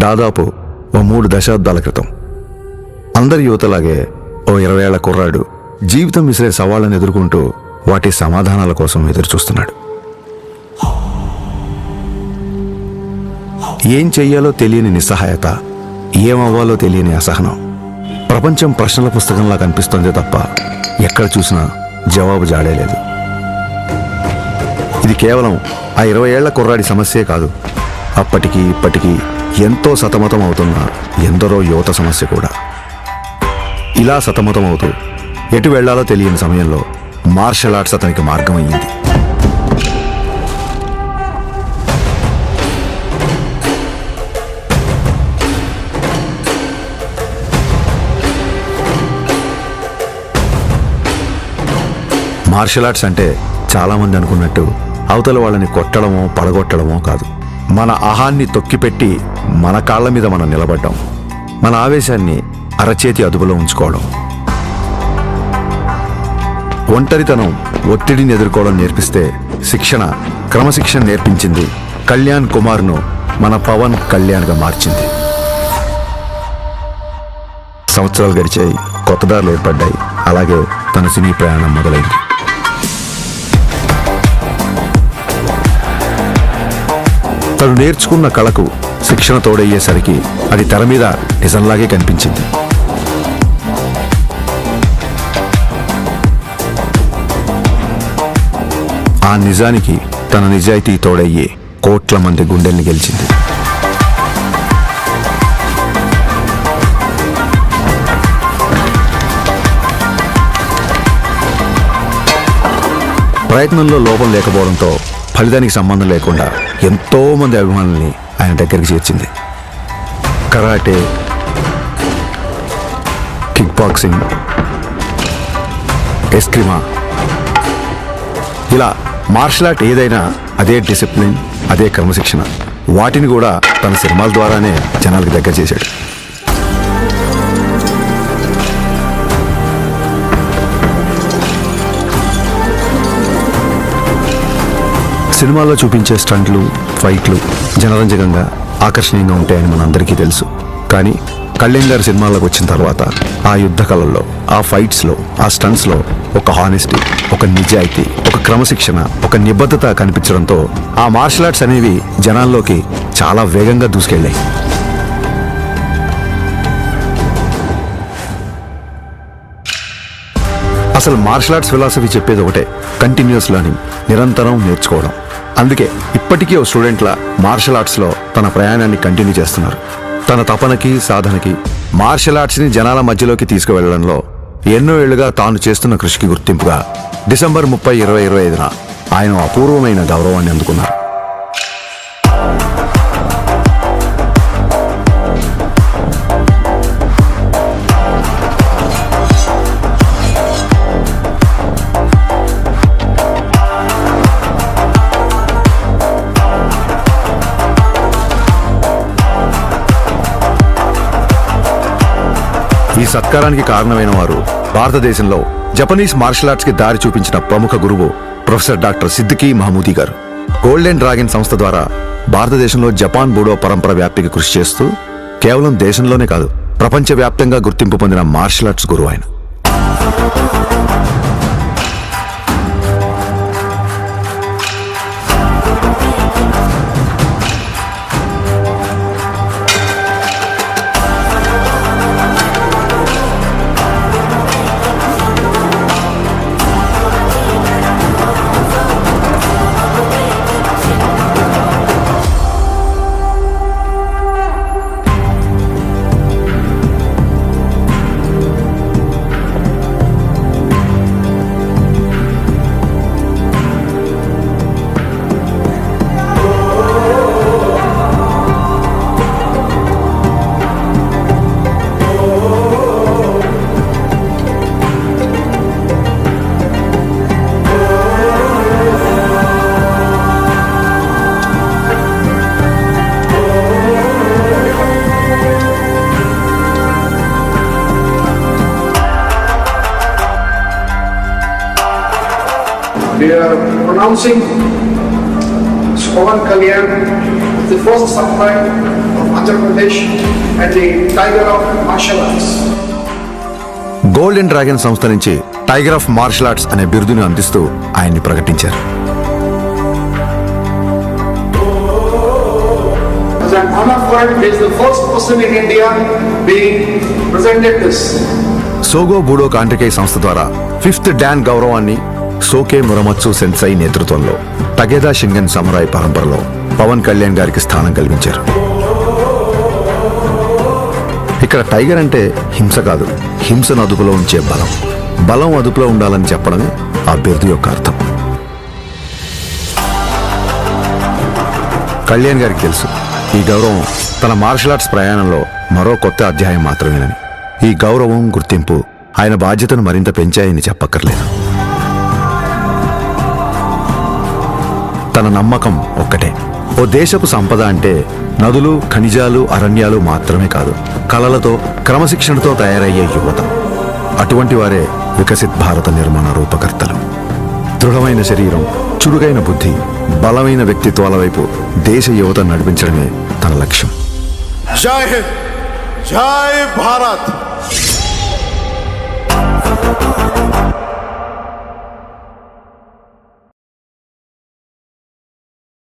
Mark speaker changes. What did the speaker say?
Speaker 1: దాదాపు ఓ 3 దశాబ్దాల క్రితం. అందరి యువతలాగే ఓ 20 ఏళ్ల కుర్రాడు జీవితం విసిరే సవాళ్ళను ఎదుర్కొంటూ వాటి సమాధానాల కోసం ఎదురుచూస్తున్నాడు. ఏం చెయ్యాలో తెలియని నిస్సహాయత, ఏమవ్వాలో తెలియని అసహనం. ప్రపంచం ప్రశ్నల పుస్తకంలా కనిపిస్తోందే తప్ప ఎక్కడ చూసినా జవాబు జాడేలేదు. ఇది కేవలం ఆ 20 ఏళ్ల కుర్రాడి సమస్యే కాదు, అప్పటికి ఇప్పటికీ ఎంతో సతమతం అవుతున్న ఎందరో యువత సమస్య కూడా. ఇలా సతమతం అవుతూ ఎటు వెళ్లాలో తెలియని సమయంలో మార్షల్ ఆర్ట్స్ అతనికి మార్గమయ్యింది. మార్షల్ ఆర్ట్స్ అంటే చాలామంది అనుకున్నట్టు అవతల వాళ్ళని కొట్టడమో పడగొట్టడమో కాదు. మన అహాన్ని తొక్కిపెట్టి మన కాళ్ల మీద మనం నిలబడ్డం, మన ఆవేశాన్ని అరచేతి అదుపులో ఉంచుకోవడం. ఒంటరితనం, ఒత్తిడిని ఎదుర్కోవడం నేర్పిస్తే శిక్షణ, క్రమశిక్షణ నేర్పించింది కళ్యాణ్ కుమార్ను మన పవన్ కళ్యాణ్గా మార్చింది. సంవత్సరాలు గడిచాయి, కొత్త దారులు ఏర్పడ్డాయి. అలాగే తన సినీ ప్రయాణం మొదలైంది. తను నేర్చుకున్న కళకు శిక్షణ తోడయ్యేసరికి అది తెర మీద నిజంలాగే కనిపించింది. ఆ నిజానికి తన నిజాయితీ తోడయ్యే కోట్ల మంది గుండెల్ని గెలిచింది. ప్రయత్నంలో లోపం లేకపోవడంతో ఫలితానికి సంబంధం లేకుండా ఎంతో మంది అభిమానుల్ని ఆయన దగ్గరికి చేర్చింది. కరాటే, కిక్ బాక్సింగ్, ఎస్క్రిమా, ఇలా మార్షల్ ఆర్ట్ ఏదైనా అదే డిసిప్లిన్, అదే క్రమశిక్షణ. వాటిని కూడా తన సినిమాల ద్వారానే జనాలకు దగ్గర చేశాడు. సినిమాల్లో చూపించే స్టంట్లు, ఫైట్లు జనరంజకంగా, ఆకర్షణీయంగా ఉంటాయని మనందరికీ తెలుసు. కానీ కళ్యాణ్ గారి సినిమాల్లోకి వచ్చిన తర్వాత ఆ యుద్ధ కళల్లో, ఆ ఫైట్స్లో, ఆ స్టంట్స్లో ఒక హానెస్టీ, ఒక నిజాయితీ, ఒక క్రమశిక్షణ, ఒక నిబద్ధత కనిపించడంతో ఆ మార్షల్ ఆర్ట్స్ అనేవి జనాల్లోకి చాలా వేగంగా దూసుకెళ్ళాయి. అసలు మార్షల్ ఆర్ట్స్ ఫిలాసఫీ చెప్పేది ఒకటే, కంటిన్యూస్ లెర్నింగ్, నిరంతరం నేర్చుకోవడం. అందుకే ఇప్పటికీ ఓ స్టూడెంట్లా మార్షల్ ఆర్ట్స్లో తన ప్రయాణాన్ని కంటిన్యూ చేస్తున్నారు. తన తపనకి, సాధనకి, మార్షల్ ఆర్ట్స్ని జనాల మధ్యలోకి తీసుకువెళ్లడంలో ఎన్నో ఏళ్లుగా తాను చేస్తున్న కృషికి గుర్తింపుగా డిసెంబర్ 30, 2025న ఆయన అపూర్వమైన గౌరవాన్ని అందుకున్నారు. ఈ సత్కారానికి కారణమైన వారు భారతదేశంలో జపనీస్ మార్షల్ ఆర్ట్స్ కి దారి చూపించిన ప్రముఖ గురువు ప్రొఫెసర్ డాక్టర్ సిద్దికీ మహమూదీ గారు. గోల్డెన్ డ్రాగన్ సంస్థ ద్వారా భారతదేశంలో జపాన్ బూడో పరంపర వ్యాప్తికి కృషి చేస్తూ కేవలం దేశంలోనే కాదు, ప్రపంచవ్యాప్తంగా గుర్తింపు పొందిన మార్షల్ ఆర్ట్స్ గురువు ఆయన.
Speaker 2: We are pronouncing Pawan Kalyan the first samurai of Andhra Pradesh and the Tiger of Martial Arts.
Speaker 1: Golden dragon సంస్థ నుంచి టైగర్ ఆఫ్ మార్షల్ ఆర్ట్స్ అనే బిరుదును అందిస్తూ ఆయన్ని ప్రకటించారు.
Speaker 2: As an honor for him, he is the first person in India being presented this.
Speaker 1: సోగో బూడో కాంట్రికై సంస్థ ద్వారా 5th don గౌరవాన్ని సోకే మురమత్సు సెన్సై నేతృత్వంలో టగేదా షింగన్ సమురాయ్ పరంపరలో పవన్ కళ్యాణ్ గారికి స్థానం కల్పించారు. ఇక్కడ టైగర్ అంటే హింస కాదు, హింసను అదుపులో ఉంచే బలం. బలం అదుపులో ఉండాలని చెప్పడమే ఆ బిరుదు యొక్క అర్థం. కళ్యాణ్ గారికి తెలుసు ఈ గౌరవం తన మార్షల్ ఆర్ట్స్ ప్రయాణంలో మరో కొత్త అధ్యాయం మాత్రమేనని. ఈ గౌరవం, గుర్తింపు ఆయన బాధ్యతను మరింత పెంచాయని చెప్పక్కర్లేదు. తన నమ్మకం ఒక్కటే, ఓ దేశపు సంపద అంటే నదులు, ఖనిజాలు, అరణ్యాలు మాత్రమే కాదు, కళలతో, క్రమశిక్షణతో తయారయ్యే యువత. అటువంటి వారే వికసిత్ భారత నిర్మాణ రూపకర్తలు. దృఢమైన శరీరం, చురుగైన బుద్ధి, బలమైన వ్యక్తిత్వాల వైపు దేశ యువత నడిపించడమే తన లక్ష్యం.
Speaker 3: జై హింద్, జై భారత్.